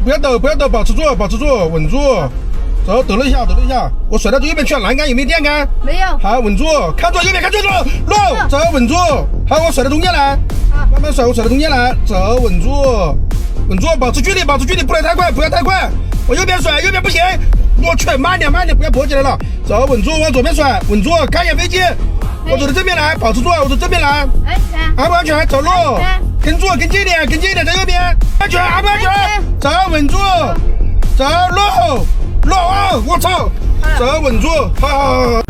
不要抖，不要抖，保持住，保持住，稳住。走，抖了一下，抖了一下。我甩到这右边去了，栏杆有没有电杆？没有。好，稳住，看住右边，看住路，走，稳住。好，我甩到中间来，慢慢甩，我甩到中间来，走，稳住，稳住，保持距离，保持距离，不能太快，不要太快。我右边甩，右边不行，我去，慢点，慢点，不要跛起来了。走，稳住，往左边甩，稳住，看一眼飞机。我走到正面来，保持住，我走正面来。安全。安不安全？走路，跟住，跟近一点，跟近一点，在右边。安全，安不安全？走，稳住，走路，我操，走，稳住，好。